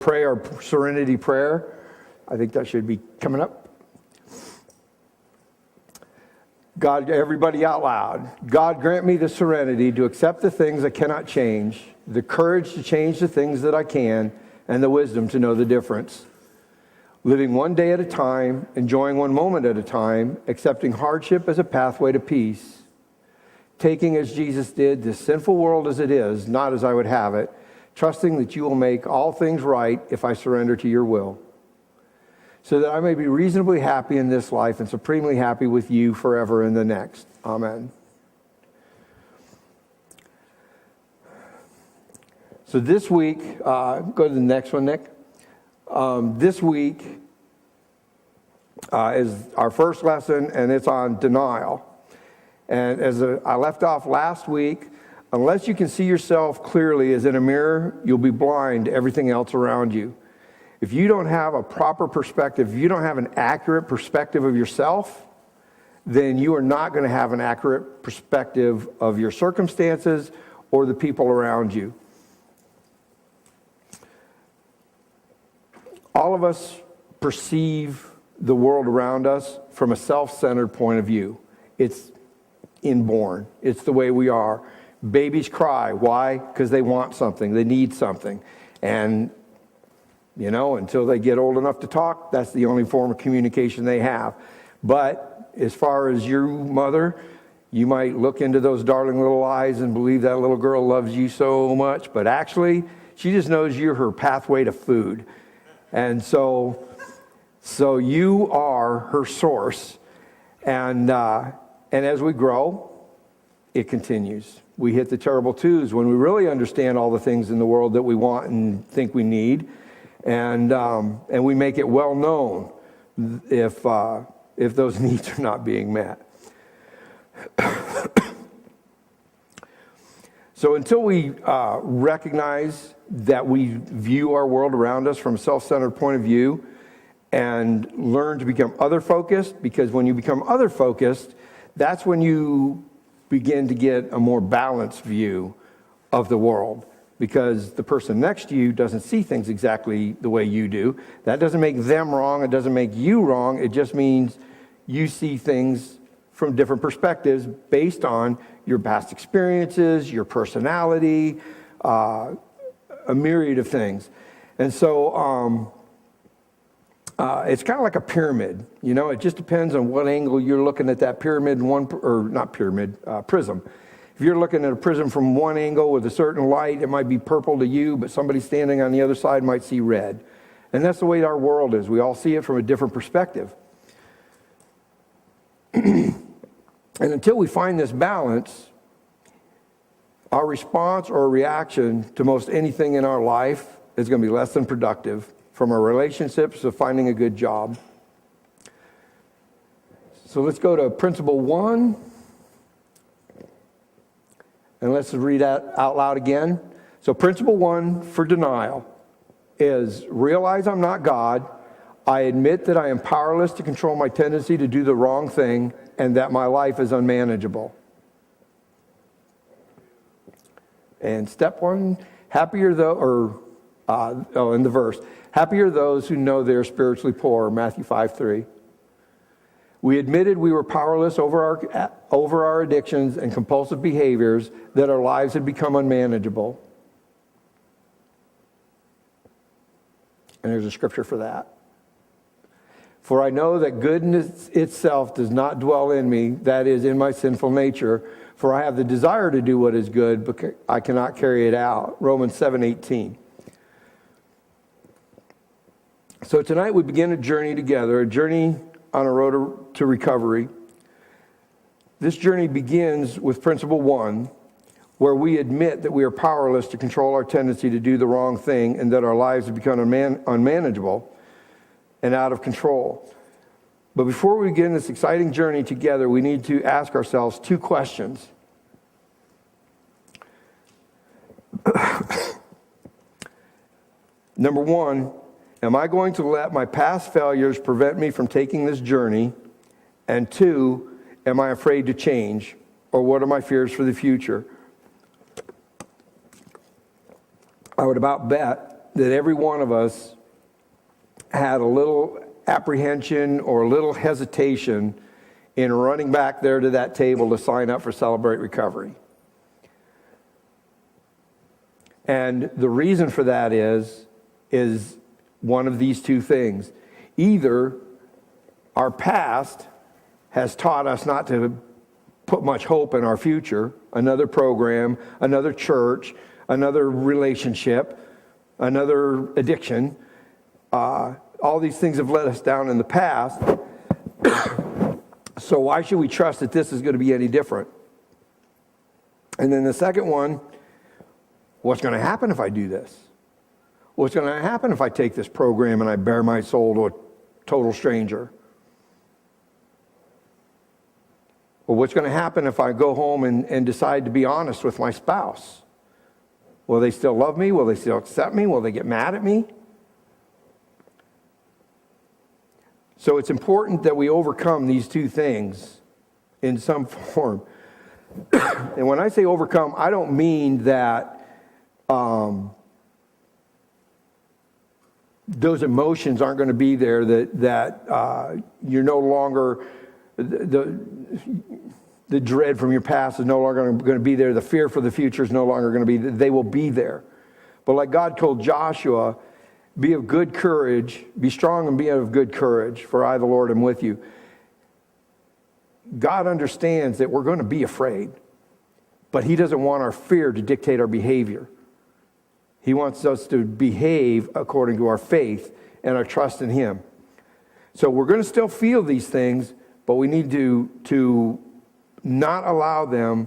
pray our serenity prayer. I think that should be coming up. God, everybody out loud. God, grant me the serenity to accept the things I cannot change, the courage to change the things that I can, and the wisdom to know the difference. Living one day at a time, enjoying one moment at a time, accepting hardship as a pathway to peace. Taking, as Jesus did, this sinful world as it is, not as I would have it, trusting that you will make all things right if I surrender to your will, so that I may be reasonably happy in this life and supremely happy with you forever in the next. Amen. So this week, go to the next one, Nick. This week is our first lesson, and it's on denial. And as I left off last week, unless you can see yourself clearly as in a mirror, you'll be blind to everything else around you. If you don't have a proper perspective, if you don't have an accurate perspective of yourself, then you are not going to have an accurate perspective of your circumstances or the people around you. All of us perceive the world around us from a self-centered point of view. It's inborn. It's the way we are. Babies cry. Why? Because they want something. They need something. And until they get old enough to talk, that's the only form of communication they have. But as far as your mother, you might look into those darling little eyes and believe that little girl loves you so much, but actually, she just knows you're her pathway to food. And so you are her source. And as we grow, it continues. We hit the terrible twos when we really understand all the things in the world that we want and think we need. And we make it well known if those needs are not being met. So until we recognize that we view our world around us from a self-centered point of view and learn to become other-focused, because when you become other-focused, that's when you begin to get a more balanced view of the world. Because the person next to you doesn't see things exactly the way you do. That doesn't make them wrong. It doesn't make you wrong. It just means you see things from different perspectives based on your past experiences, your personality, a myriad of things. And so it's kind of like a pyramid. It just depends on what angle you're looking at that pyramid, prism. If you're looking at a prism from one angle with a certain light, it might be purple to you, but somebody standing on the other side might see red. And that's the way our world is. We all see it from a different perspective. And until we find this balance, our response or reaction to most anything in our life is going to be less than productive, from our relationships to finding a good job. So let's go to principle 1. And let's read that out loud again. So principle 1 for denial is realize I'm not God. I admit that I am powerless to control my tendency to do the wrong thing and that my life is unmanageable. And step 1, in the verse, happy are those who know they're spiritually poor, Matthew 5:3. We admitted we were powerless over our addictions and compulsive behaviors, that our lives had become unmanageable. And there's a scripture for that. For I know that goodness itself does not dwell in me, that is, in my sinful nature. For I have the desire to do what is good, but I cannot carry it out. Romans 7:18. So tonight we begin a journey together, a journey on a road to recovery. This journey begins with principle 1, where we admit that we are powerless to control our tendency to do the wrong thing and that our lives have become unmanageable and out of control. But before we begin this exciting journey together, we need to ask ourselves 2 questions. Number 1, am I going to let my past failures prevent me from taking this journey? And 2, am I afraid to change? Or what are my fears for the future? I would about bet that every one of us had a little apprehension or a little hesitation in running back there to that table to sign up for Celebrate Recovery. And the reason for that is one of these two things. Either our past has taught us not to put much hope in our future, another program, another church, another relationship, another addiction. All these things have let us down in the past. So why should we trust that this is going to be any different? And then the second one, what's going to happen if I do this? What's going to happen if I take this program and I bare my soul to a total stranger? Or what's going to happen if I go home and decide to be honest with my spouse? Will they still love me? Will they still accept me? Will they get mad at me? So it's important that we overcome these two things in some form. And when I say overcome, I don't mean that those emotions aren't going to be there, that you're no longer, the dread from your past is no longer going to be there, the fear for the future is no longer going to be there. They will be there. But like God told Joshua, be of good courage, be strong and be of good courage, for I, the Lord, am with you. God understands that we're going to be afraid, but he doesn't want our fear to dictate our behavior. He wants us to behave according to our faith and our trust in him. So we're going to still feel these things, but we need to not allow them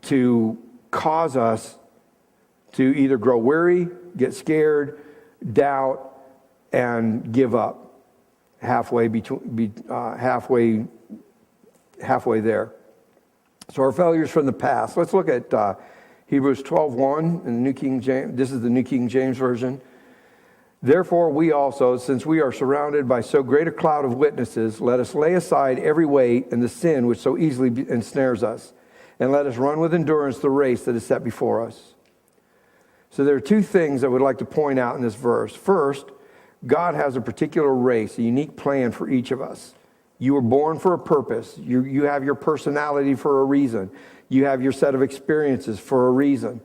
to cause us to either grow weary, get scared, doubt, and give up halfway there. So our failures from the past. Let's look at Hebrews 12:1 in the New King James. This is the New King James Version. Therefore, we also, since we are surrounded by so great a cloud of witnesses, let us lay aside every weight and the sin which so easily ensnares us, and let us run with endurance the race that is set before us. So there are two things I would like to point out in this verse. First, God has a particular race, a unique plan for each of us. You were born for a purpose. You have your personality for a reason. You have your set of experiences for a reason.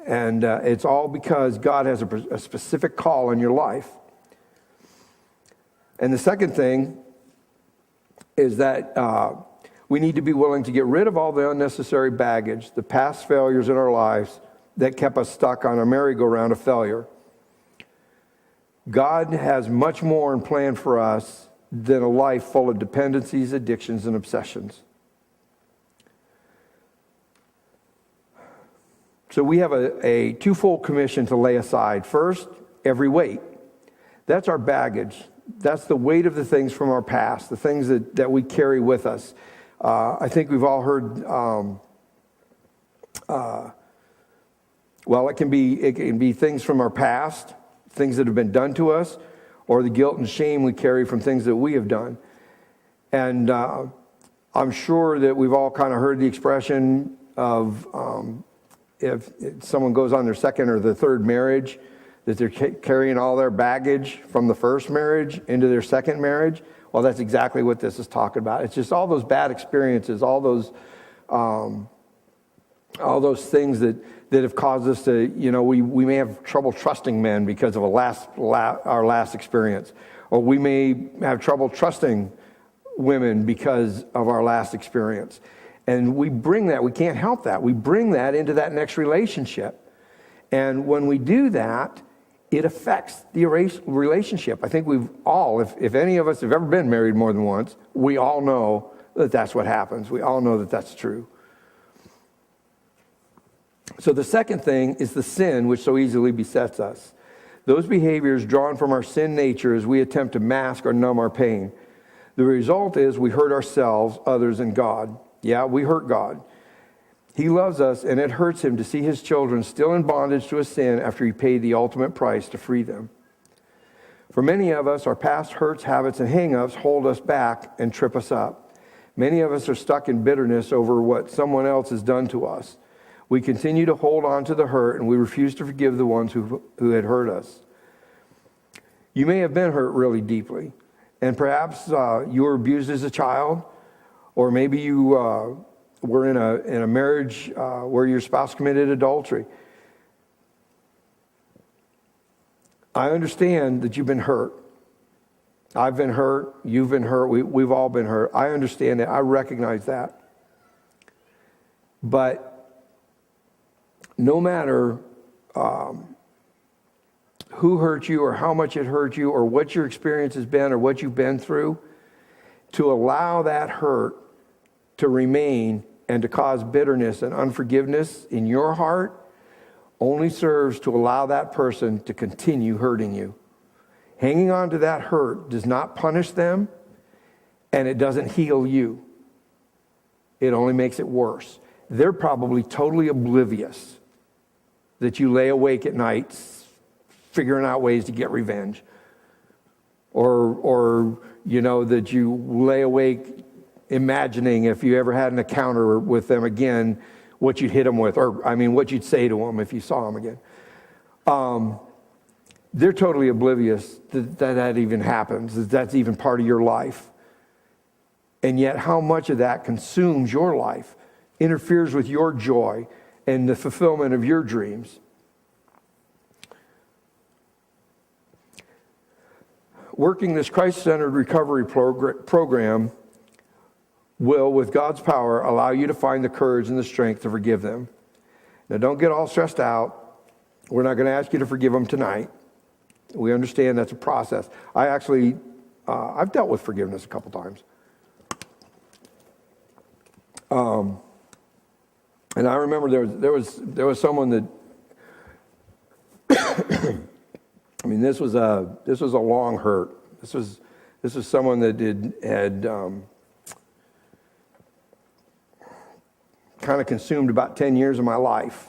And it's all because God has a specific call in your life. And the second thing is that we need to be willing to get rid of all the unnecessary baggage, the past failures in our lives that kept us stuck on a merry-go-round of failure. God has much more in plan for us than a life full of dependencies, addictions, and obsessions. So we have a twofold commission to lay aside. First, every weight. That's our baggage. That's the weight of the things from our past, the things that we carry with us. I think we've all heard, it can be things from our past, things that have been done to us, or the guilt and shame we carry from things that we have done. And I'm sure that we've all kind of heard the expression of if someone goes on their second or the third marriage, that they're carrying all their baggage from the first marriage into their second marriage. Well, that's exactly what this is talking about. It's just all those bad experiences, all those things that have caused us to, we may have trouble trusting men because of our last experience. Or we may have trouble trusting women because of our last experience. And we bring that, we can't help that. We bring that into that next relationship. And when we do that, it affects the relationship. I think we've all, if any of us have ever been married more than once, we all know that that's what happens. We all know that that's true. So the second thing is the sin which so easily besets us. Those behaviors drawn from our sin nature as we attempt to mask or numb our pain. The result is we hurt ourselves, others, and God. Yeah, we hurt God. He loves us, and it hurts him to see his children still in bondage to a sin after he paid the ultimate price to free them. For many of us, our past hurts, habits, and hang-ups hold us back and trip us up. Many of us are stuck in bitterness over what someone else has done to us. We continue to hold on to the hurt, and we refuse to forgive the ones who had hurt us. You may have been hurt really deeply, and perhaps you were abused as a child, or maybe you were in a marriage where your spouse committed adultery. I understand that you've been hurt. I've been hurt. You've been hurt. We've all been hurt. I understand that. I recognize that. But no matter who hurt you or how much it hurt you or what your experience has been or what you've been through, to allow that hurt to remain and to cause bitterness and unforgiveness in your heart only serves to allow that person to continue hurting you. Hanging on to that hurt does not punish them, and it doesn't heal you. It only makes it worse. They're probably totally oblivious that you lay awake at night figuring out ways to get revenge. Or that you lay awake imagining if you ever had an encounter with them again, what you'd hit them with, what you'd say to them if you saw them again. They're totally oblivious that even happens, that that's even part of your life. And yet how much of that consumes your life, interferes with your joy and the fulfillment of your dreams. Working this Christ-centered recovery program will, with God's power, allow you to find the courage and the strength to forgive them. Now, don't get all stressed out. We're not going to ask you to forgive them tonight. We understand that's a process. I've dealt with forgiveness a couple times. And I remember there was someone that this was a long hurt. This was someone that had kind of consumed about 10 years of my life.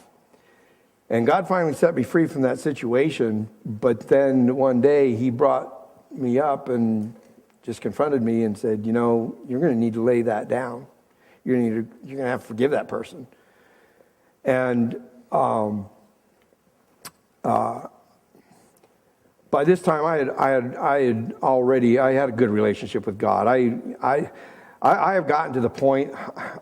And God finally set me free from that situation. But then one day he brought me up and just confronted me and said, you're going to need to lay that down. You're going to have to forgive that person. And by this time, I had a good relationship with God. I have gotten to the point,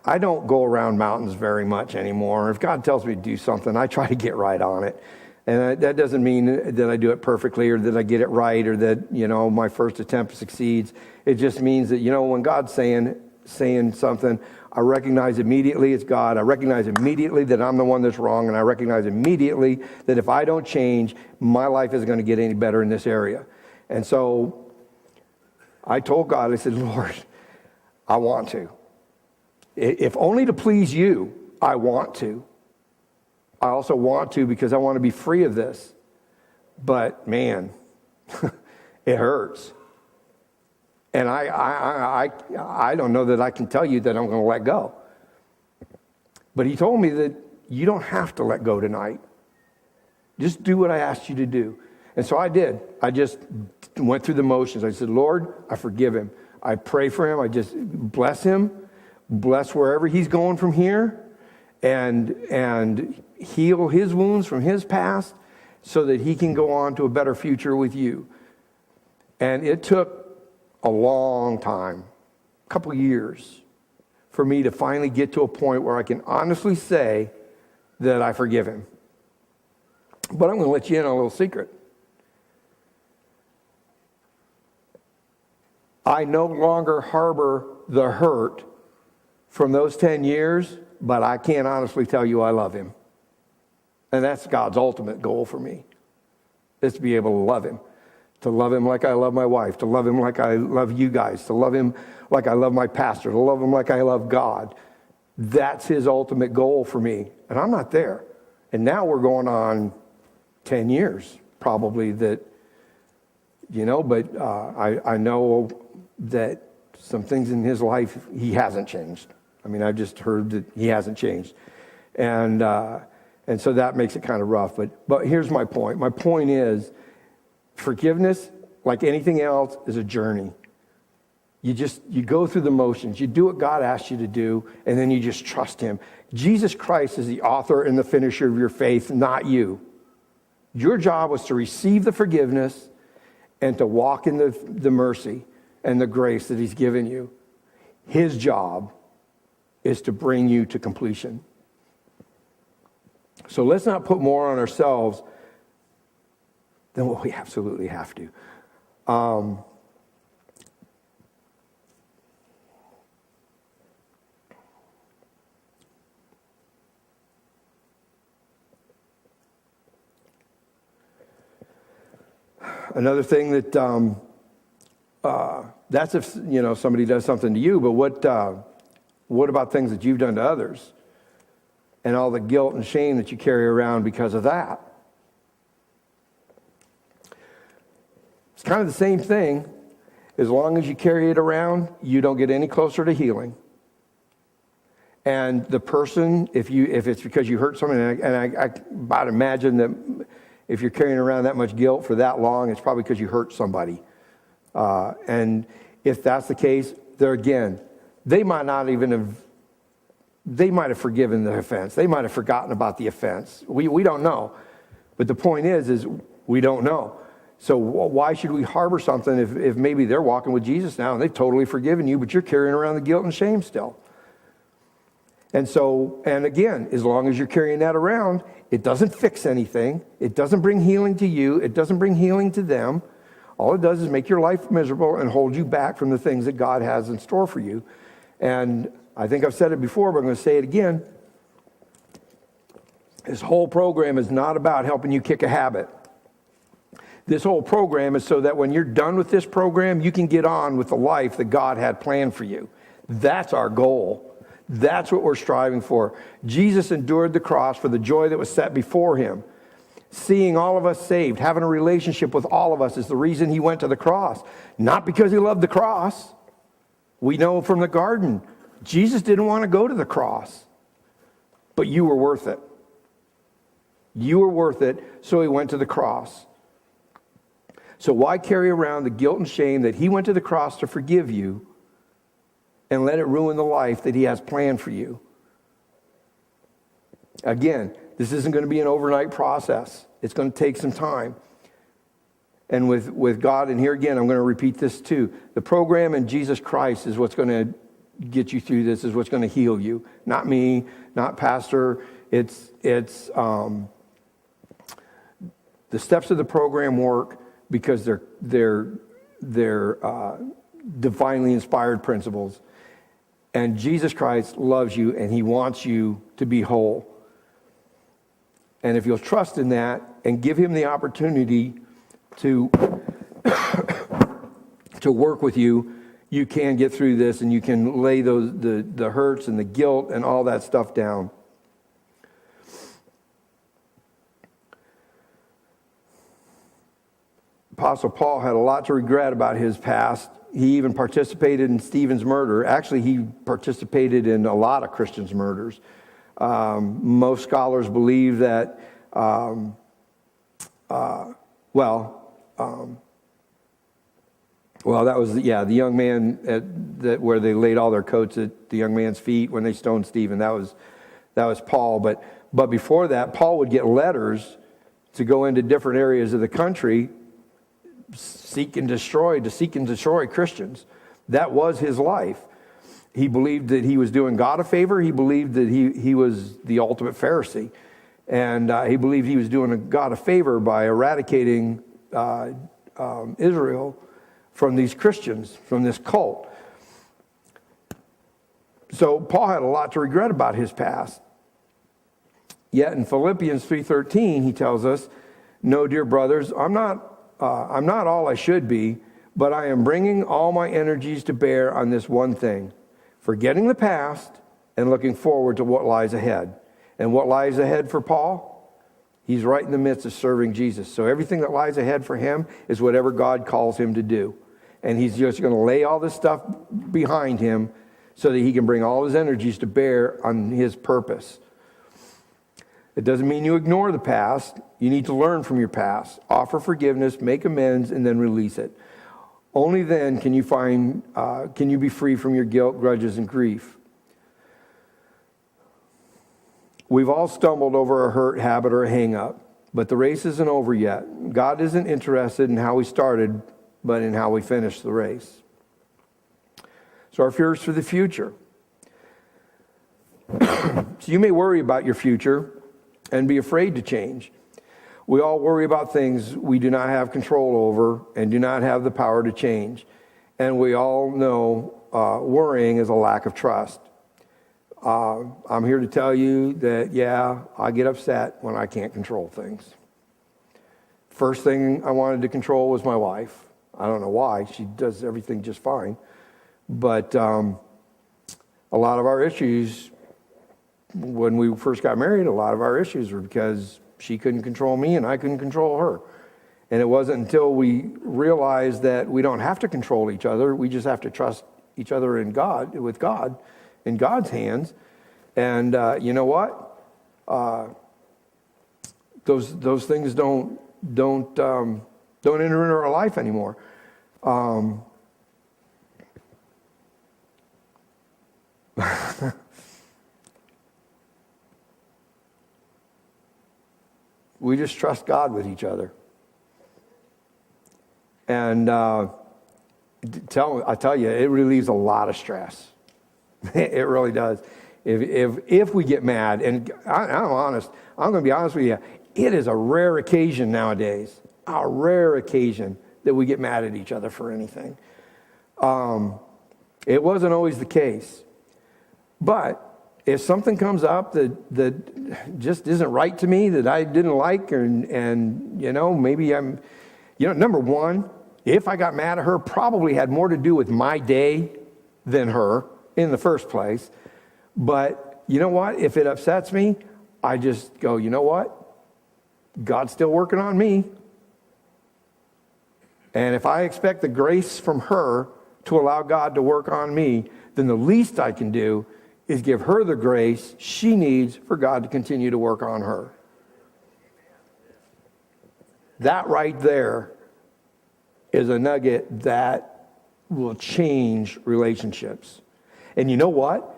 I don't go around mountains very much anymore. If God tells me to do something, I try to get right on it. And that doesn't mean that I do it perfectly or that I get it right or that, my first attempt succeeds. It just means that, when God's saying something, I recognize immediately it's God. I recognize immediately that I'm the one that's wrong. And I recognize immediately that if I don't change, my life isn't going to get any better in this area. And so I told God, I said, Lord, I want to. If only to please you, I want to. I also want to because I want to be free of this. But man, it hurts. And I don't know that I can tell you that I'm going to let go. But he told me that you don't have to let go tonight. Just do what I asked you to do. And so I did. I just went through the motions. I said, Lord, I forgive him. I pray for him. I just bless him. Bless wherever he's going from here. And heal his wounds from his past so that he can go on to a better future with you. And it took a long time, a couple years, for me to finally get to a point where I can honestly say that I forgive him. But I'm going to let you in on a little secret. I no longer harbor the hurt from those 10 years, but I can't honestly tell you I love him. And that's God's ultimate goal for me, is to be able to love him. To love him like I love my wife, to love him like I love you guys, to love him like I love my pastor, to love him like I love God. That's his ultimate goal for me. And I'm not there. And now we're going on 10 years, probably, that, but I know that some things in his life, he hasn't changed. I've just heard that he hasn't changed. And so that makes it kind of rough. But here's my point. My point is, forgiveness, like anything else, is a journey. You go through the motions. You do what God asks you to do, and then you just trust him. Jesus Christ is the author and the finisher of your faith, not you. Your job was to receive the forgiveness and to walk in the mercy and the grace that he's given you. His job is to bring you to completion. So let's not put more on ourselves than what we absolutely have to. Another thing that that's if somebody does something to you, but what about things that you've done to others and all the guilt and shame that you carry around because of that? It's kind of the same thing. As long as you carry it around, you don't get any closer to healing. And the person, if it's because you hurt someone, and I about imagine that if you're carrying around that much guilt for that long, it's probably because you hurt somebody. And if that's the case, they might have forgiven the offense. They might have forgotten about the offense. We don't know. But the point is we don't know. So why should we harbor something if maybe they're walking with Jesus now and they've totally forgiven you, but you're carrying around the guilt and shame still? And again, as long as you're carrying that around, it doesn't fix anything. It doesn't bring healing to you. It doesn't bring healing to them. All it does is make your life miserable and hold you back from the things that God has in store for you. And I think I've said it before, but I'm going to say it again. This whole program is not about helping you kick a habit. This whole program is so that when you're done with this program, you can get on with the life that God had planned for you. That's our goal. That's what we're striving for. Jesus endured the cross for the joy that was set before him. Seeing all of us saved, having a relationship with all of us is the reason he went to the cross. Not because he loved the cross. We know from the garden, Jesus didn't want to go to the cross. But you were worth it. You were worth it, so he went to the cross. So why carry around the guilt and shame that he went to the cross to forgive you and let it ruin the life that he has planned for you? Again, this isn't going to be an overnight process. It's going to take some time. And with God, and here again, I'm going to repeat this too. The program in Jesus Christ is what's going to get you through this, is what's going to heal you. Not me, not pastor. It's the steps of the program work because they're divinely inspired principles. And Jesus Christ loves you and he wants you to be whole. And if you'll trust in that and give him the opportunity to work with you, you can get through this and you can lay the hurts and the guilt and all that stuff down. Apostle Paul had a lot to regret about his past. He even participated in Stephen's murder. Actually, he participated in a lot of Christians' murders. Most scholars believe that, that was, the young man where they laid all their coats at the young man's feet when they stoned Stephen. That was Paul. But before that, Paul would get letters to go into different areas of the country to seek and destroy Christians. That was his life. He believed that he was doing God a favor. He believed that he was the ultimate Pharisee. And he believed he was doing God a favor by eradicating Israel from these Christians, from this cult. So Paul had a lot to regret about his past. Yet in Philippians 3:13, he tells us, "No, dear brothers, I'm not all I should be, but I am bringing all my energies to bear on this one thing, forgetting the past and looking forward to what lies ahead." And what lies ahead for Paul? He's right in the midst of serving Jesus. So everything that lies ahead for him is whatever God calls him to do. And he's just going to lay all this stuff behind him so that he can bring all his energies to bear on his purpose. It doesn't mean you ignore the past. You need to learn from your past, offer forgiveness, make amends, and then release it. Only then can you be free from your guilt, grudges, and grief. We've all stumbled over a hurt, habit, or a hang-up. But the race isn't over yet. God isn't interested in how we started, but in how we finished the race. So our fears for the future. So you may worry about your future and be afraid to change. We all worry about things we do not have control over and do not have the power to change. And we all know worrying is a lack of trust. I'm here to tell you that, yeah, I get upset when I can't control things. First thing I wanted to control was my wife. I don't know why. She does everything just fine. But a lot of our issues, when we first got married, a lot of our issues were because she couldn't control me and I couldn't control her. And it wasn't until we realized that we don't have to control each other. We just have to trust each other in God, with God, in God's hands. And you know what? Those things don't enter into our life anymore. We just trust God with each other. And I tell you, it relieves a lot of stress. It really does. If we get mad, and I'm honest, I'm going to be honest with you, it is a rare occasion nowadays, a rare occasion that we get mad at each other for anything. It wasn't always the case. But if something comes up that just isn't right to me, that I didn't like, and maybe number one, if I got mad at her, probably had more to do with my day than her in the first place. But you know what? If it upsets me, I just go, you know what? God's still working on me. And if I expect the grace from her to allow God to work on me, then the least I can do is give her the grace she needs for God to continue to work on her. That right there is a nugget that will change relationships. And you know what?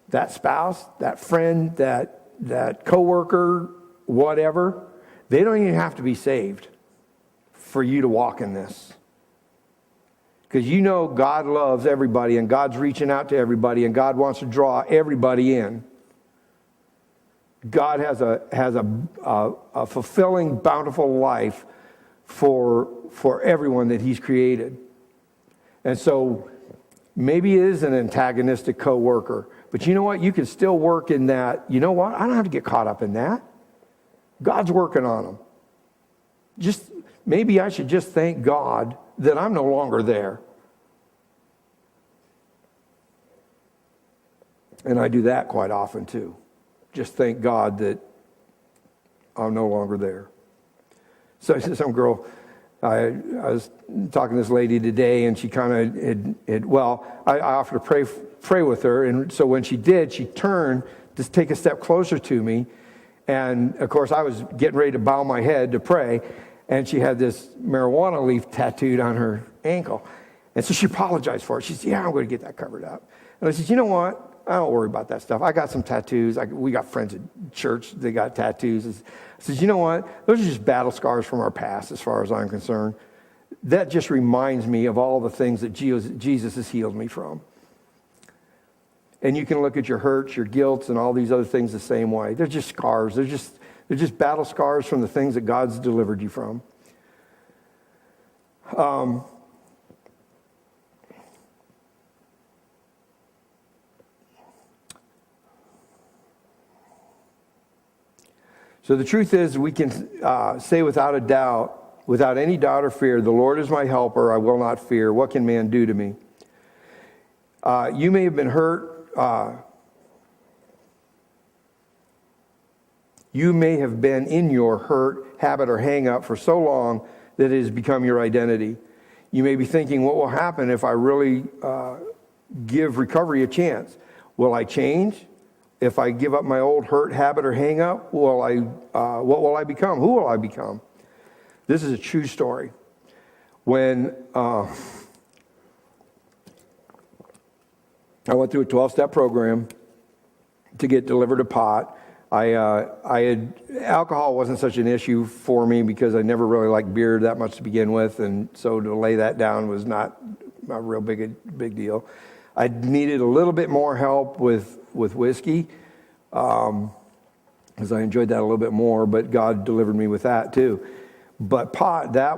That spouse, that friend, that coworker, whatever, they don't even have to be saved for you to walk in this. Because you know God loves everybody, and God's reaching out to everybody, and God wants to draw everybody in. God has a fulfilling, bountiful life for everyone that He's created. And so maybe it is an antagonistic coworker, but you know what? You can still work in that. You know what? I don't have to get caught up in that. God's working on them. Maybe I should just thank God that I'm no longer there. And I do that quite often too. Just thank God that I'm no longer there. So some girl, I was talking to this lady today, and she kind of I offered to pray with her, and so when she did, she turned to take a step closer to me, and of course I was getting ready to bow my head to pray, and she had this marijuana leaf tattooed on her ankle, and so she apologized for it. She said, "Yeah, I'm going to get that covered up." And I said, "You know what? I don't worry about that stuff. I got some tattoos. We got friends at church. They got tattoos." I said, "You know what? Those are just battle scars from our past as far as I'm concerned. That just reminds me of all the things that Jesus has healed me from." And you can look at your hurts, your guilts, and all these other things the same way. They're just scars. They're just battle scars from the things that God's delivered you from. So the truth is, we can say without a doubt, without any doubt or fear, "The Lord is my helper, I will not fear. What can man do to me?" You may have been hurt. You may have been in your hurt, habit, or hang-up for so long that it has become your identity. You may be thinking, what will happen if I really give recovery a chance? Will I change? If I give up my old hurt, habit, or hang-up, what will I become? Who will I become? This is a true story. When I went through a 12-step program to get delivered a pot, Alcohol wasn't such an issue for me because I never really liked beer that much to begin with, and so to lay that down was not a real big deal. I needed a little bit more help with whiskey, because I enjoyed that a little bit more, but God delivered me with that too. But pot, I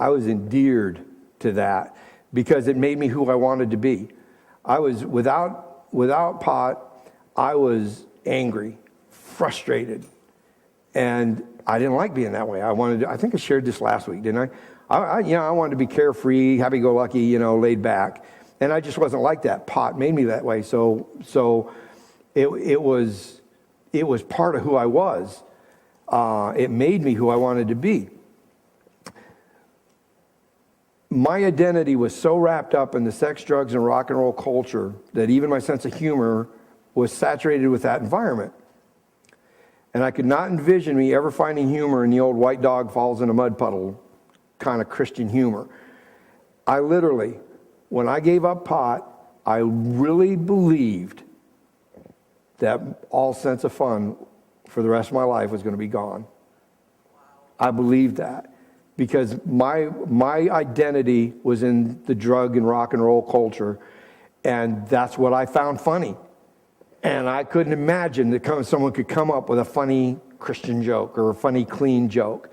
was endeared to that because it made me who I wanted to be. I was, without pot, I was angry, frustrated, and I didn't like being that way. I think I shared this last week, didn't I? I wanted to be carefree, happy-go-lucky, laid back, and I just wasn't like that. Pot made me that way, so it was part of who I was. It made me who I wanted to be. My identity was so wrapped up in the sex, drugs, and rock and roll culture that even my sense of humor was saturated with that environment. And I could not envision me ever finding humor in the old white dog falls in a mud puddle kind of Christian humor. I literally, when I gave up pot, I really believed that all sense of fun for the rest of my life was going to be gone. I believed that because my identity was in the drug and rock and roll culture, and that's what I found funny. And I couldn't imagine that someone could come up with a funny Christian joke or a funny clean joke.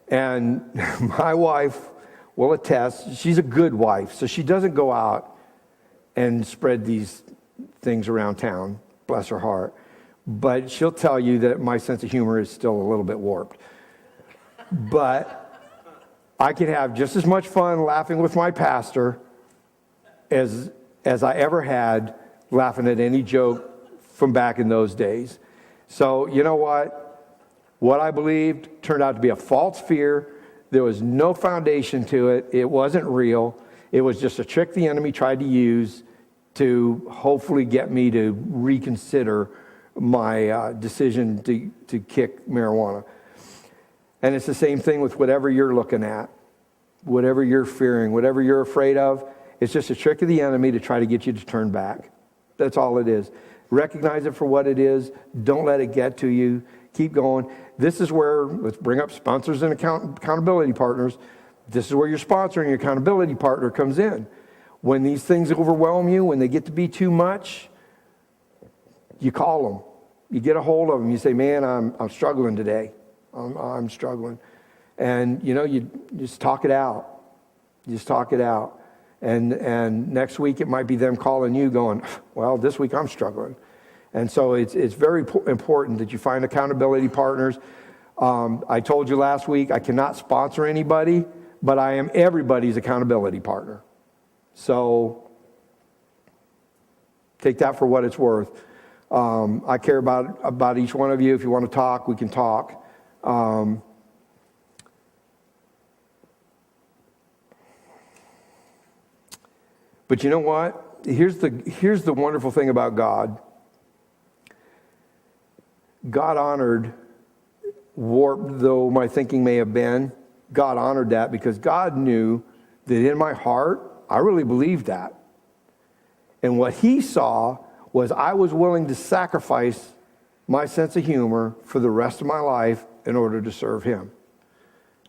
And my wife will attest, she's a good wife, so she doesn't go out and spread these things around town, bless her heart. But she'll tell you that my sense of humor is still a little bit warped. But I can have just as much fun laughing with my pastor as I ever had laughing at any joke from back in those days. So you know what? What I believed turned out to be a false fear. There was no foundation to it. It wasn't real. It was just a trick the enemy tried to use to hopefully get me to reconsider my decision to kick marijuana. And it's the same thing with whatever you're looking at, whatever you're fearing, whatever you're afraid of. It's just a trick of the enemy to try to get you to turn back. That's all it is. Recognize it for what it is. Don't let it get to you. Keep going. This is where, let's bring up sponsors and accountability partners. This is where your sponsor and your accountability partner comes in. When these things overwhelm you, when they get to be too much, you call them. You get a hold of them. You say, man, I'm struggling today. I'm struggling. And, you just talk it out. Just talk it out. And next week it might be them calling you going, well, this week I'm struggling. And so it's very important that you find accountability partners. I told you last week I cannot sponsor anybody, but I am everybody's accountability partner. So take that for what it's worth. I care about each one of you. If you want to talk, we can talk. But you know what? Here's the wonderful thing about God. God honored, warped though my thinking may have been, God honored that because God knew that in my heart, I really believed that. And what he saw was I was willing to sacrifice my sense of humor for the rest of my life in order to serve him.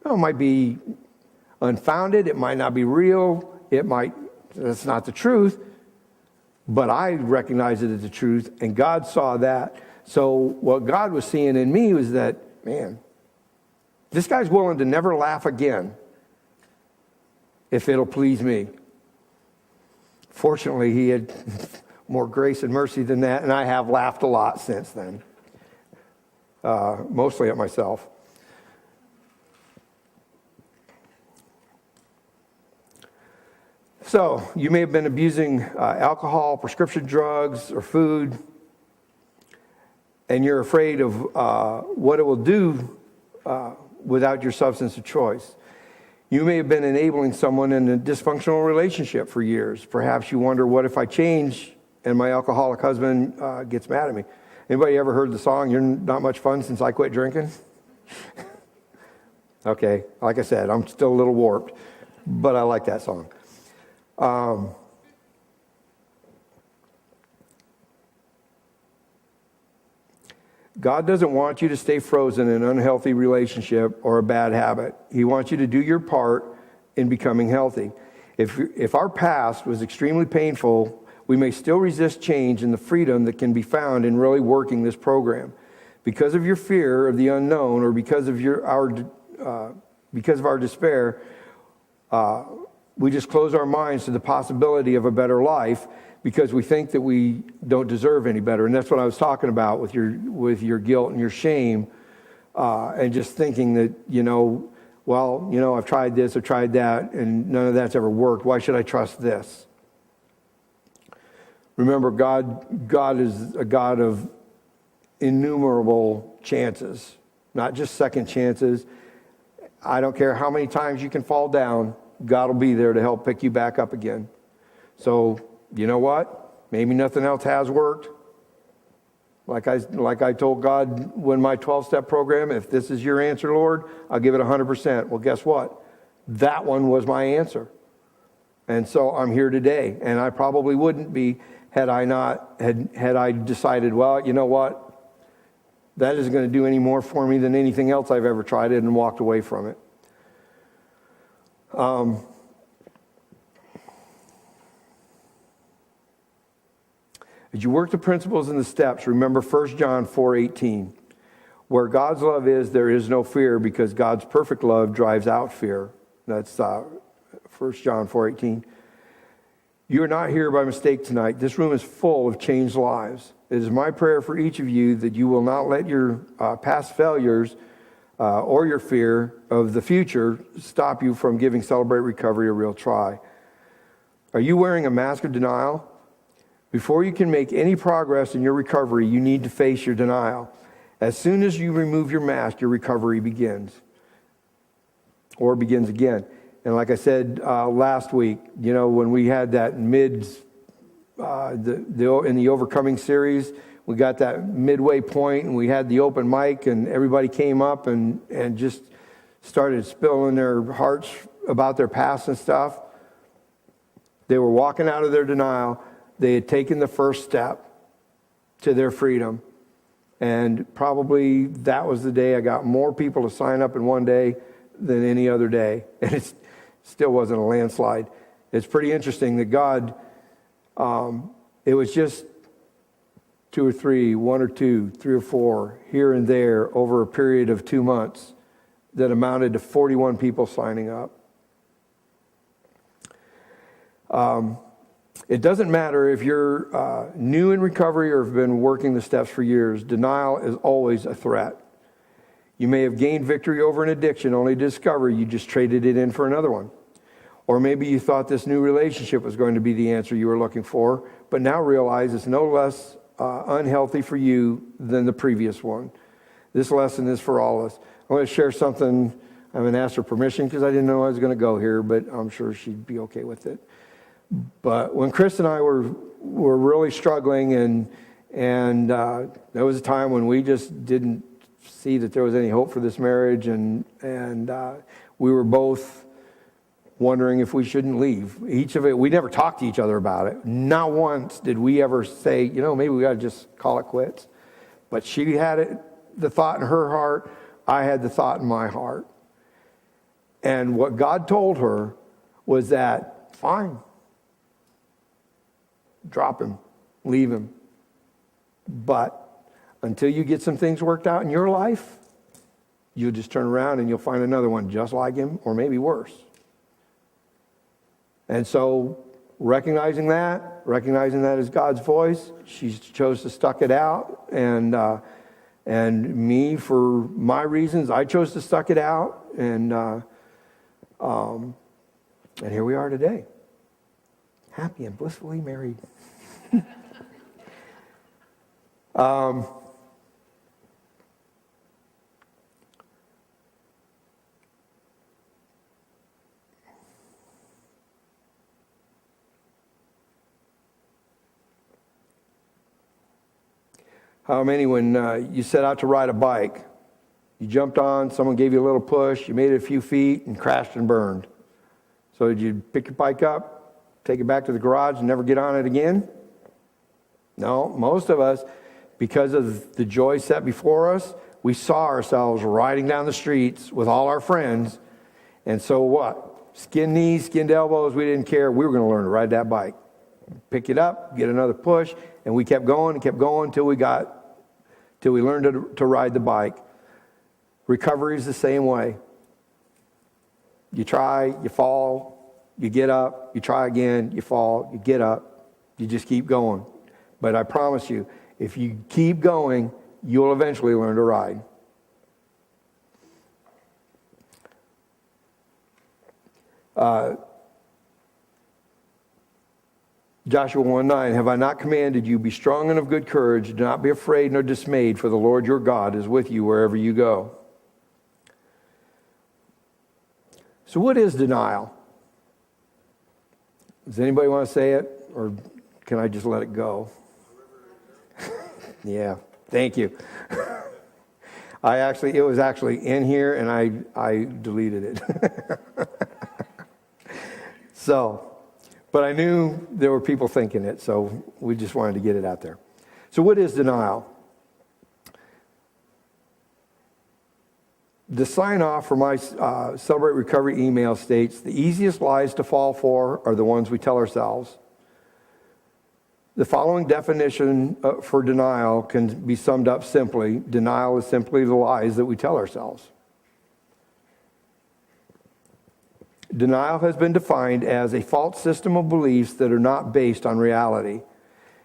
Now, it might be unfounded, it might not be real, that's not the truth, but I recognize it as the truth, and God saw that. So what God was seeing in me was that, man, this guy's willing to never laugh again if it'll please me. Fortunately, he had more grace and mercy than that, and I have laughed a lot since then, mostly at myself. So you may have been abusing alcohol, prescription drugs, or food, and you're afraid of what it will do without your substance of choice. You may have been enabling someone in a dysfunctional relationship for years. Perhaps you wonder, what if I change and my alcoholic husband gets mad at me? Anybody ever heard the song, "You're Not Much Fun Since I Quit Drinking"? Okay, like I said, I'm still a little warped, but I like that song. God doesn't want you to stay frozen in an unhealthy relationship or a bad habit. He wants you to do your part in becoming healthy. If our past was extremely painful, we may still resist change and the freedom that can be found in really working this program. Because of your fear of the unknown, or because of our despair, we just close our minds to the possibility of a better life because we think that we don't deserve any better. And that's what I was talking about with your guilt and your shame, and just thinking that, I've tried this, I've tried that, and none of that's ever worked. Why should I trust this? Remember, God is a God of innumerable chances, not just second chances. I don't care how many times you can fall down, God will be there to help pick you back up again. So, you know what? Maybe nothing else has worked. Like I told God when my 12-step program, if this is your answer, Lord, I'll give it 100%. Well, guess what? That one was my answer. And so I'm here today. And I probably wouldn't be had I decided, well, you know what? That isn't going to do any more for me than anything else I've ever tried it, and walked away from it. As you work the principles and the steps, remember 1 John 4:18. Where God's love is, there is no fear, because God's perfect love drives out fear. That's 1 John 4:18. You are not here by mistake tonight. This room is full of changed lives. It is my prayer for each of you that you will not let your past failures or your fear of the future stop you from giving Celebrate Recovery a real try. Are you wearing a mask of denial? Before you can make any progress in your recovery, you need to face your denial. As soon as you remove your mask, your recovery begins, or begins again. And like I said last week, when we had that in the Overcoming series, we got that midway point, and we had the open mic, and everybody came up and just started spilling their hearts about their past and stuff. They were walking out of their denial. They had taken the first step to their freedom. And probably that was the day I got more people to sign up in one day than any other day. And it still wasn't a landslide. It's pretty interesting that God, it was just 2 or 3, 1 or 2, 3 or 4, here and there over a period of 2 months that amounted to 41 people signing up. It doesn't matter if you're new in recovery or have been working the steps for years. Denial is always a threat. You may have gained victory over an addiction only to discover you just traded it in for another one. Or maybe you thought this new relationship was going to be the answer you were looking for, but now realize it's no less unhealthy for you than the previous one. This lesson is for all of us. I want to share something. I haven't asked her permission because I didn't know I was going to go here, but I'm sure she'd be okay with it. But when Chris and I were really struggling, and there was a time when we just didn't see that there was any hope for this marriage, and we were both wondering if we shouldn't leave. We never talked to each other about it. Not once did we ever say, maybe we got to just call it quits. But she had the thought in her heart. I had the thought in my heart. And what God told her was that, fine. Drop him, leave him. But until you get some things worked out in your life, you'll just turn around and you'll find another one just like him, or maybe worse. And so recognizing that as God's voice, she chose to stuck it out. And me, for my reasons, I chose to stuck it out. And here we are today. Happy and blissfully married. How many, when you set out to ride a bike, you jumped on, someone gave you a little push, you made it a few feet and crashed and burned? So did you pick your bike up, take it back to the garage and never get on it again? No, most of us, because of the joy set before us, we saw ourselves riding down the streets with all our friends. And so what? Skin knees, skinned elbows, we didn't care. We were going to learn to ride that bike. Pick it up, get another push, and we kept going until we learned to ride the bike. Recovery is the same way. You try, you fall, you get up, you try again, you fall, you get up, you just keep going. But I promise you, if you keep going, you'll eventually learn to ride. Joshua 1:9, have I not commanded you, be strong and of good courage, do not be afraid nor dismayed, for the Lord your God is with you wherever you go. So what is denial? Does anybody want to say it, or can I just let it go? Yeah, thank you. It was actually in here, and I deleted it. But I knew there were people thinking it, so we just wanted to get it out there. So what is denial? The sign off for my Celebrate Recovery email states, the easiest lies to fall for are the ones we tell ourselves. The following definition for denial can be summed up simply. Denial is simply the lies that we tell ourselves. Denial has been defined as a false system of beliefs that are not based on reality,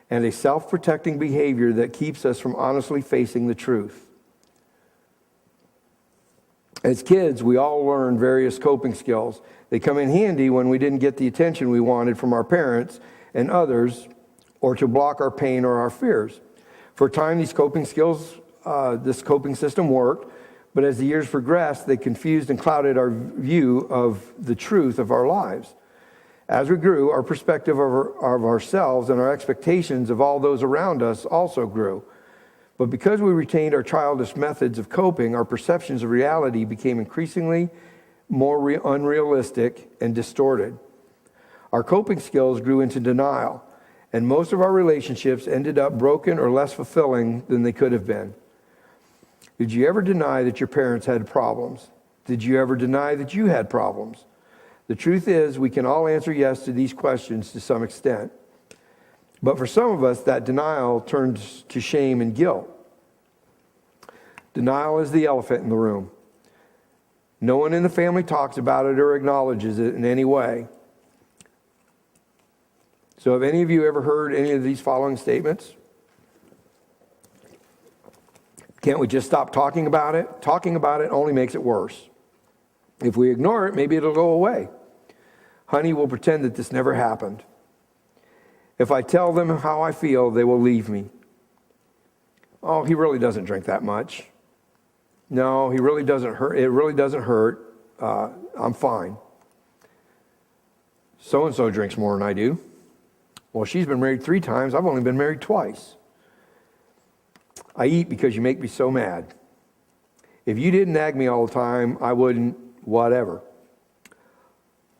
and a self-protecting behavior that keeps us from honestly facing the truth. As kids, we all learn various coping skills. They come in handy when we didn't get the attention we wanted from our parents and others, or to block our pain or our fears. For a time, these coping skills, this coping system worked, but as the years progressed, they confused and clouded our view of the truth of our lives. As we grew, our perspective of ourselves and our expectations of all those around us also grew. But because we retained our childish methods of coping, our perceptions of reality became increasingly more unrealistic and distorted. Our coping skills grew into denial, and most of our relationships ended up broken or less fulfilling than they could have been. Did you ever deny that your parents had problems? Did you ever deny that you had problems? The truth is, we can all answer yes to these questions to some extent. But for some of us, that denial turns to shame and guilt. Denial is the elephant in the room. No one in the family talks about it or acknowledges it in any way. So have any of you ever heard any of these following statements? Can't we just stop talking about it? Talking about it only makes it worse. If we ignore it, maybe it'll go away. Honey, we'll pretend that this never happened. If I tell them how I feel, they will leave me. Oh, he really doesn't drink that much. No, he really doesn't hurt. It really doesn't hurt. I'm fine. So-and-so drinks more than I do. Well, she's been married 3 times. I've only been married twice. I eat because you make me so mad. If you didn't nag me all the time, I wouldn't, whatever.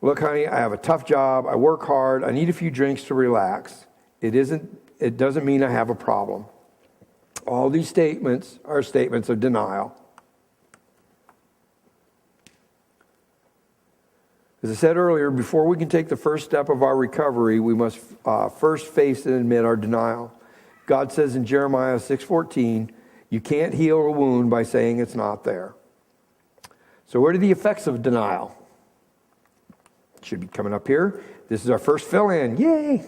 Look, honey, I have a tough job. I work hard. I need a few drinks to relax. It doesn't mean I have a problem. All these statements are statements of denial. As I said earlier, before we can take the first step of our recovery, we must first face and admit our denial. God says in Jeremiah 6:14, you can't heal a wound by saying it's not there. So what are the effects of denial? It should be coming up here. This is our first fill-in. Yay!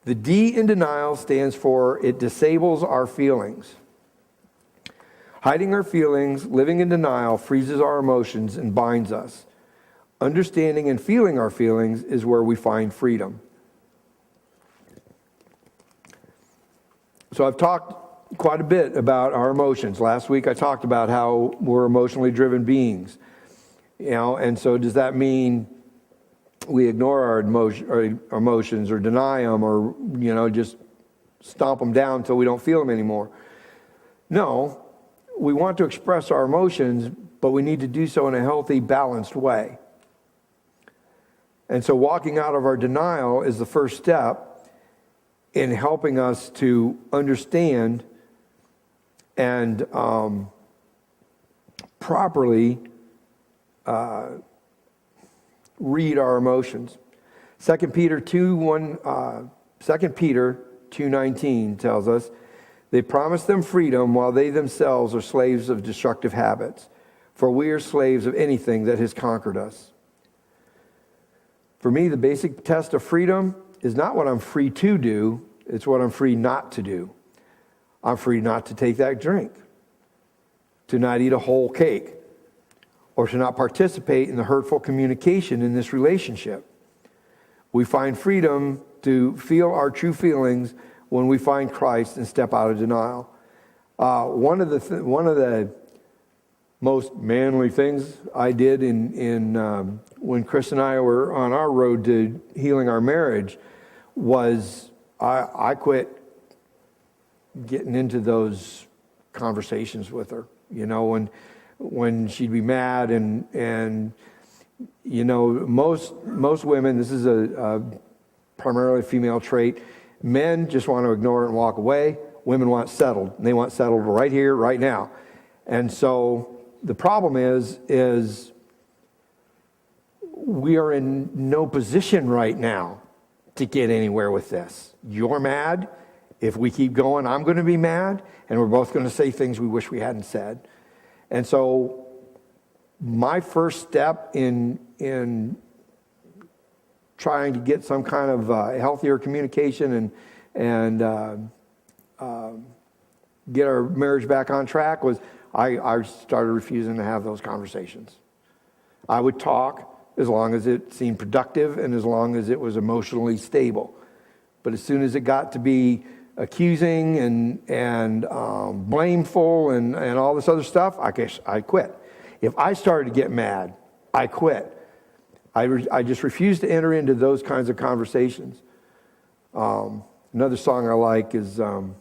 The D in denial stands for it disables our feelings. Hiding our feelings, living in denial, freezes our emotions and binds us. Understanding and feeling our feelings is where we find freedom. So I've talked quite a bit about our emotions. Last week I talked about how we're emotionally driven beings. And so does that mean we ignore our emotions or deny them or, just stomp them down until we don't feel them anymore? No, we want to express our emotions, but we need to do so in a healthy, balanced way. And so walking out of our denial is the first step. in helping us to understand and properly read our emotions. 2 Peter 2:19 tells us, they promise them freedom while they themselves are slaves of destructive habits. For we are slaves of anything that has conquered us. For me, the basic test of freedom is not what I'm free to do, it's what I'm free not to do. I'm free not to take that drink, to not eat a whole cake, or to not participate in the hurtful communication in this relationship. We find freedom to feel our true feelings when we find Christ and step out of denial. One of the most manly things I did in when Chris and I were on our road to healing our marriage was I quit getting into those conversations with her. You know, when she'd be mad and you know, most women, this is a primarily female trait. Men just want to ignore it and walk away. Women want settled. And they want settled right here, right now. And so the problem is we are in no position right now to get anywhere with this. You're mad. If we keep going, I'm going to be mad. And we're both going to say things we wish we hadn't said. And so my first step in trying to get some kind of healthier communication and get our marriage back on track was I started refusing to have those conversations. I would talk as long as it seemed productive and as long as it was emotionally stable. But as soon as it got to be accusing and blameful and all this other stuff, I guess I quit. If I started to get mad, I quit. I just refuse to enter into those kinds of conversations. Another song I like is oh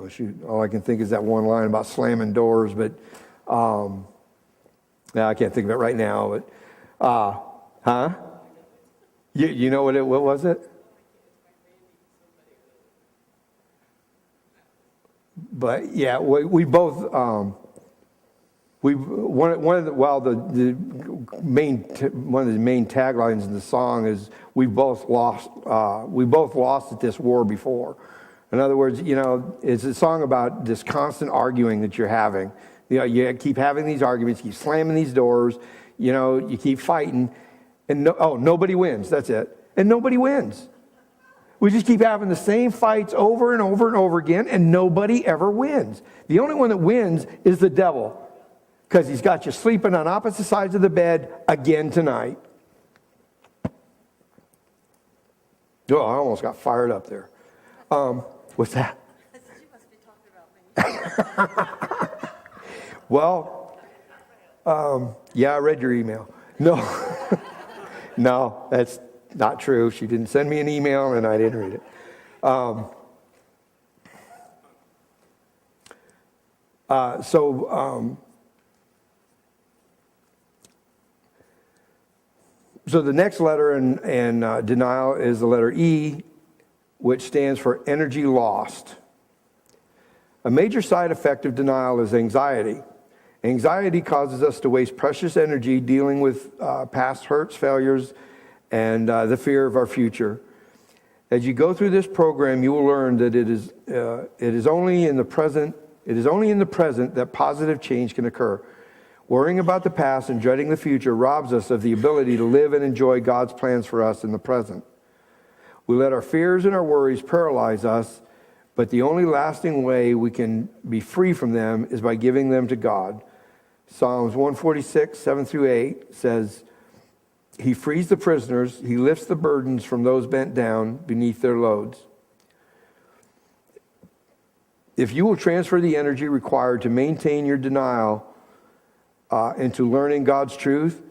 shoot, all I can think is that one line about slamming doors, but yeah, I can't think of it right now. But you know what was it? But yeah, we both one of the main taglines in the song is we both lost at this war before. In other words, you know, it's a song about this constant arguing that you're having. You know, you keep having these arguments, keep slamming these doors, you know, you keep fighting, and nobody wins. That's it, and nobody wins. We just keep having the same fights over and over and over again, and nobody ever wins. The only one that wins is the devil, because he's got you sleeping on opposite sides of the bed again tonight. Oh, I almost got fired up there. What's that? You must be talking about me. Well, yeah, I read your email. No, no, that's not true. She didn't send me an email, and I didn't read it. So the next letter in denial is the letter E, which stands for energy lost. A major side effect of denial is anxiety. Anxiety causes us to waste precious energy dealing with past hurts, failures, and the fear of our future. As you go through this program, you will learn that it is only in the present that positive change can occur. Worrying about the past and dreading the future robs us of the ability to live and enjoy God's plans for us in the present. We let our fears and our worries paralyze us, but the only lasting way we can be free from them is by giving them to God. Psalms 146, 7-8 says, He frees the prisoners, He lifts the burdens from those bent down beneath their loads. If you will transfer the energy required to maintain your denial into learning God's truth,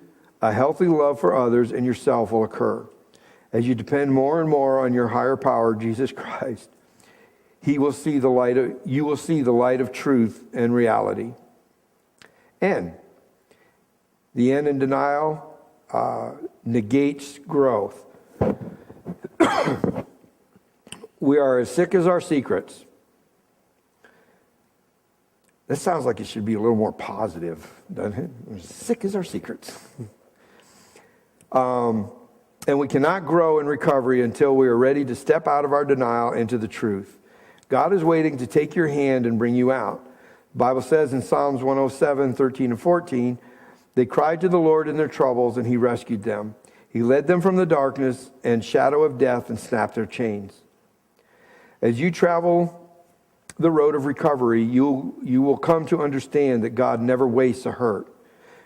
a healthy love for others and yourself will occur. As you depend more and more on your higher power, Jesus Christ, you will see the light of truth and reality. And The N in denial negates growth. We are as sick as our secrets. That sounds like it should be a little more positive, doesn't it? We're as sick as our secrets. And we cannot grow in recovery until we are ready to step out of our denial into the truth. God is waiting to take your hand and bring you out. The Bible says in Psalms 107, 13 and 14, they cried to the Lord in their troubles, and he rescued them. He led them from the darkness and shadow of death and snapped their chains. As you travel the road of recovery, you will come to understand that God never wastes a hurt.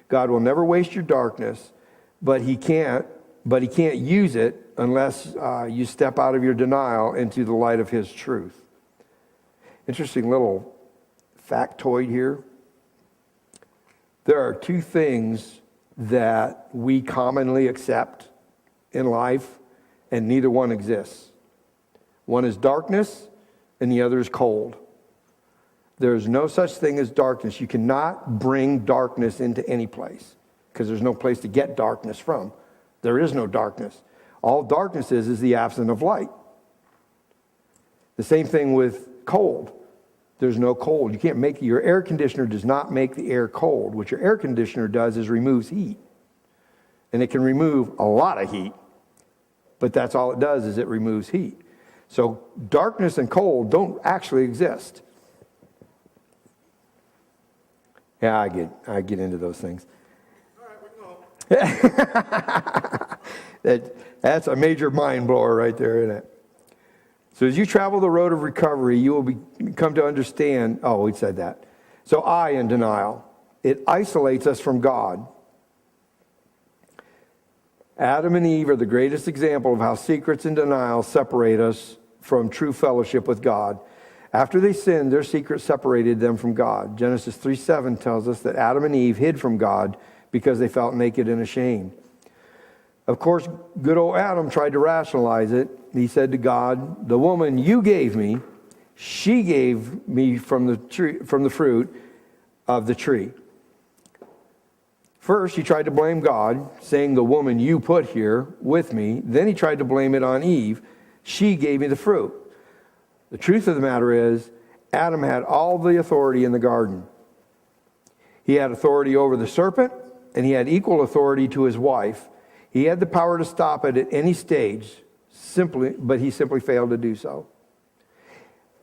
God will never waste your darkness, but he can't use it unless you step out of your denial into the light of his truth. Interesting little factoid here. There are two things that we commonly accept in life, and neither one exists. One is darkness, and the other is cold. There is no such thing as darkness. You cannot bring darkness into any place because there's no place to get darkness from. There is no darkness. All darkness is the absence of light. The same thing with cold. There's no cold. You can't make, your air conditioner does not make the air cold. What your air conditioner does is removes heat. And it can remove a lot of heat. But that's all it does is it removes heat. So darkness and cold don't actually exist. Yeah, I get into those things. All right, we go. That's a major mind blower right there, isn't it? So as you travel the road of recovery, you will come to understand, we said that. So I in denial. It isolates us from God. Adam and Eve are the greatest example of how secrets and denial separate us from true fellowship with God. After they sinned, their secret separated them from God. Genesis 3:7 tells us that Adam and Eve hid from God because they felt naked and ashamed. Of course, good old Adam tried to rationalize it. He said to God, "The woman you gave me, she gave me from the fruit of the tree." First, he tried to blame God, saying, "The woman you put here with me." Then he tried to blame it on Eve. "She gave me the fruit." The truth of the matter is, Adam had all the authority in the garden. He had authority over the serpent, and he had equal authority to his wife. He had the power to stop it at any stage, but he simply failed to do so.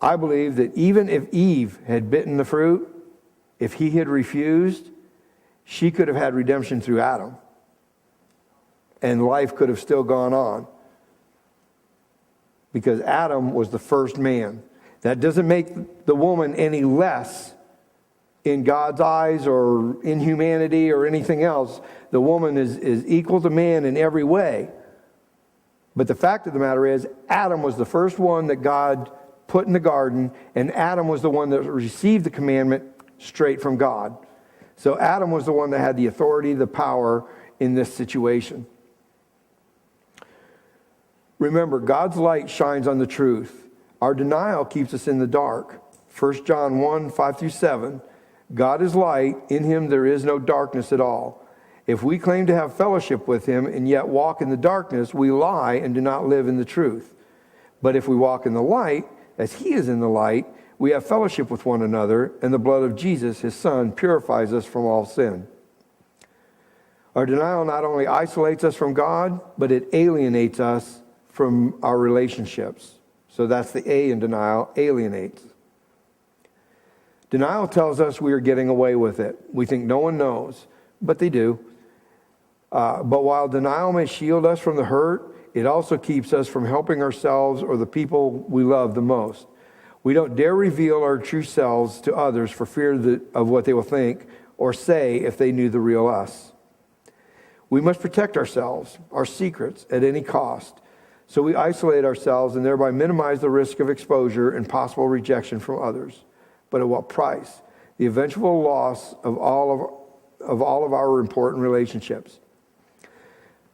I believe that even if Eve had bitten the fruit, if he had refused, she could have had redemption through Adam. And life could have still gone on. Because Adam was the first man. That doesn't make the woman any less in God's eyes or in humanity or anything else. The woman is equal to man in every way. But the fact of the matter is, Adam was the first one that God put in the garden, and Adam was the one that received the commandment straight from God. So Adam was the one that had the authority, the power in this situation. Remember, God's light shines on the truth. Our denial keeps us in the dark. 1 John 1, 5-7. God is light. In him there is no darkness at all. If we claim to have fellowship with him and yet walk in the darkness, we lie and do not live in the truth. But if we walk in the light, as he is in the light, we have fellowship with one another, and the blood of Jesus, his son, purifies us from all sin. Our denial not only isolates us from God, but it alienates us from our relationships. So that's the A in denial, alienates. Denial tells us we are getting away with it. We think no one knows, but they do. But while denial may shield us from the hurt, it also keeps us from helping ourselves or the people we love the most. We don't dare reveal our true selves to others for fear of what they will think or say if they knew the real us. We must protect ourselves, our secrets, at any cost. So we isolate ourselves and thereby minimize the risk of exposure and possible rejection from others. But at what price? The eventual loss of all of our important relationships.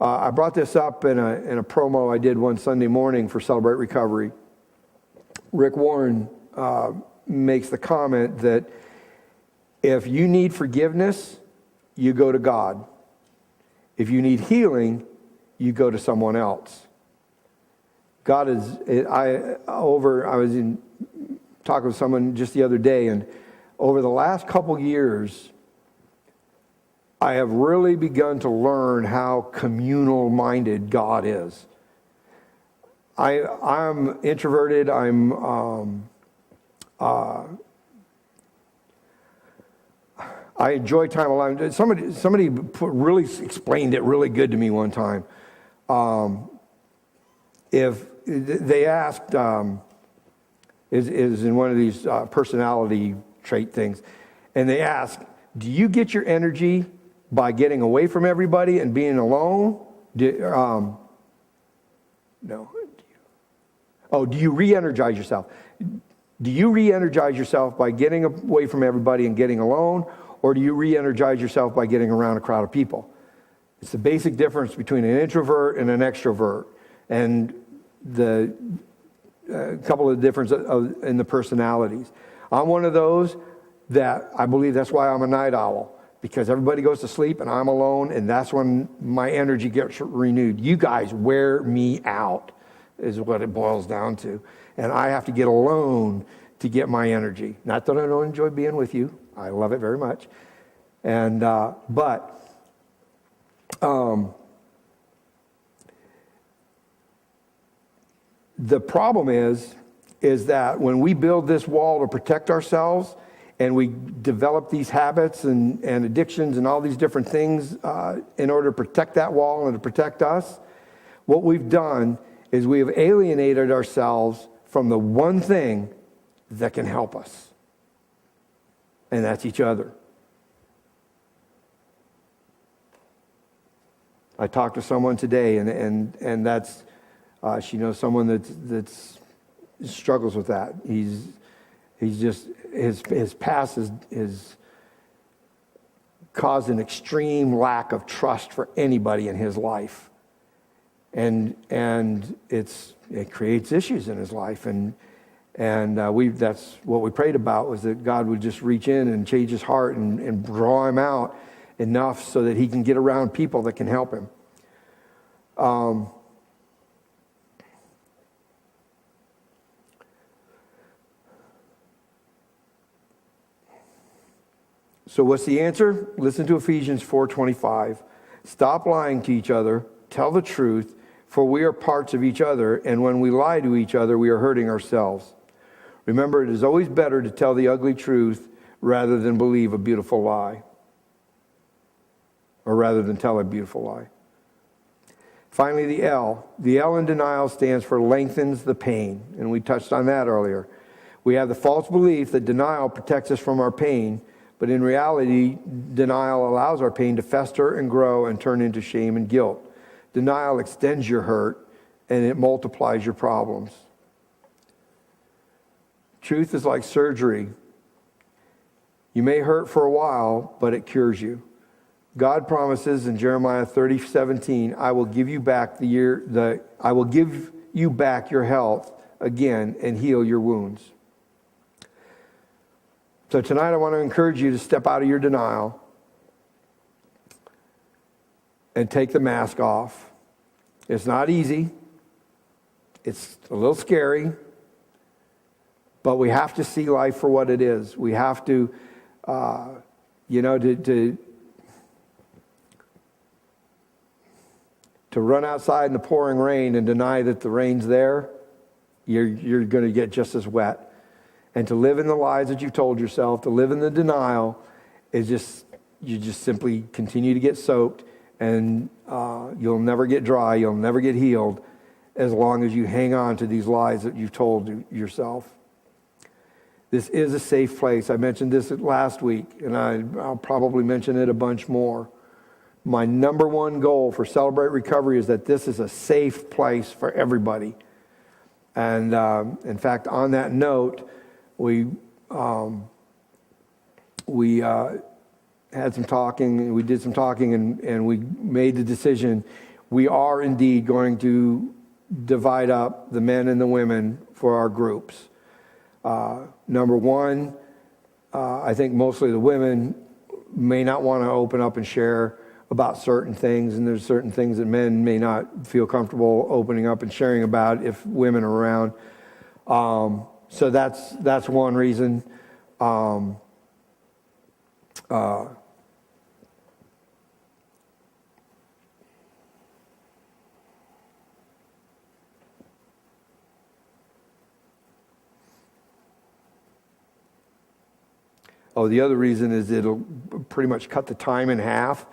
I brought this up in a promo I did one Sunday morning for Celebrate Recovery. Rick Warren makes the comment that if you need forgiveness, you go to God. If you need healing, you go to someone else. God is, I was talking with someone just the other day, and over the last couple years, I have really begun to learn how communal-minded God is. I'm introverted. I enjoy time alone. Somebody really explained it really good to me one time. If they asked, is in one of these personality trait things, and they asked, do you get your energy by getting away from everybody and being alone? No. Do you re-energize yourself? Do you re-energize yourself by getting away from everybody and getting alone? Or do you re-energize yourself by getting around a crowd of people? It's the basic difference between an introvert and an extrovert. And the couple of differences in the personalities. I'm one of those that I believe that's why I'm a night owl. Because everybody goes to sleep and I'm alone, and that's when my energy gets renewed. You guys wear me out, is what it boils down to. And I have to get alone to get my energy. Not that I don't enjoy being with you. I love it very much. And, the problem is that when we build this wall to protect ourselves and we develop these habits and addictions and all these different things in order to protect that wall and to protect us, what we've done is we have alienated ourselves from the one thing that can help us. And that's each other. I talked to someone today, and that's she knows someone that's struggles with that. He's just his past has caused an extreme lack of trust for anybody in his life, and it creates issues in his life, and that's what we prayed about, was that God would just reach in and change his heart and draw him out enough so that he can get around people that can help him. So what's the answer? Listen to Ephesians 4:25. Stop lying to each other. Tell the truth, for we are parts of each other, and when we lie to each other, we are hurting ourselves. Remember, it is always better to tell the ugly truth rather than believe a beautiful lie. Or rather than tell a beautiful lie. Finally, the L. The L in denial stands for lengthens the pain, and we touched on that earlier. We have the false belief that denial protects us from our pain, but in reality, denial allows our pain to fester and grow and turn into shame and guilt. Denial extends your hurt, and it multiplies your problems. Truth is like surgery. You may hurt for a while, but it cures you. God promises in Jeremiah 30:17, I will give you back your health again and heal your wounds. So tonight I want to encourage you to step out of your denial and take the mask off. It's not easy. It's a little scary. But we have to see life for what it is. We have to, to run outside in the pouring rain and deny that the rain's there, you're going to get just as wet. And to live in the lies that you've told yourself, to live in the denial, is you just simply continue to get soaked, and you'll never get dry, you'll never get healed, as long as you hang on to these lies that you've told yourself. This is a safe place. I mentioned this last week, and I'll probably mention it a bunch more. My number one goal for Celebrate Recovery is that this is a safe place for everybody. And in fact, on that note, we had some talking, we did some talking, and we made the decision. We are indeed going to divide up the men and the women for our groups. Number one, I think mostly the women may not want to open up and share. about certain things, and there's certain things that men may not feel comfortable opening up and sharing about if women are around. So that's one reason. The other reason is it'll pretty much cut the time in half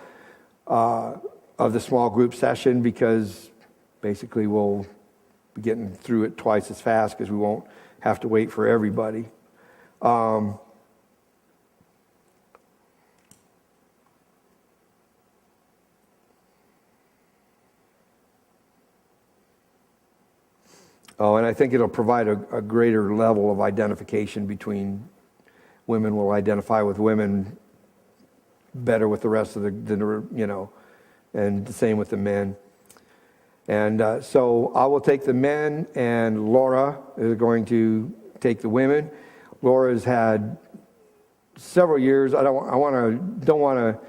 of the small group session, because basically we'll be getting through it twice as fast because we won't have to wait for everybody. And I think it'll provide a greater level of identification between women. Will identify with women better with the rest of the and the same with the men. And so I will take the men, and Laura is going to take the women. Laura's had several years. Don't want to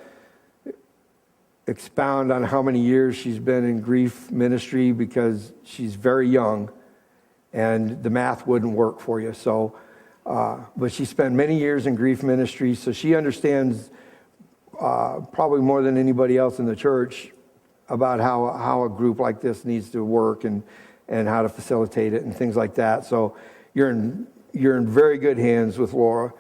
expound on how many years she's been in grief ministry, because she's very young, and the math wouldn't work for you. So, but she spent many years in grief ministry, so she understands probably more than anybody else in the church about how a group like this needs to work, and how to facilitate it and things like that. So you're in very good hands with Laura.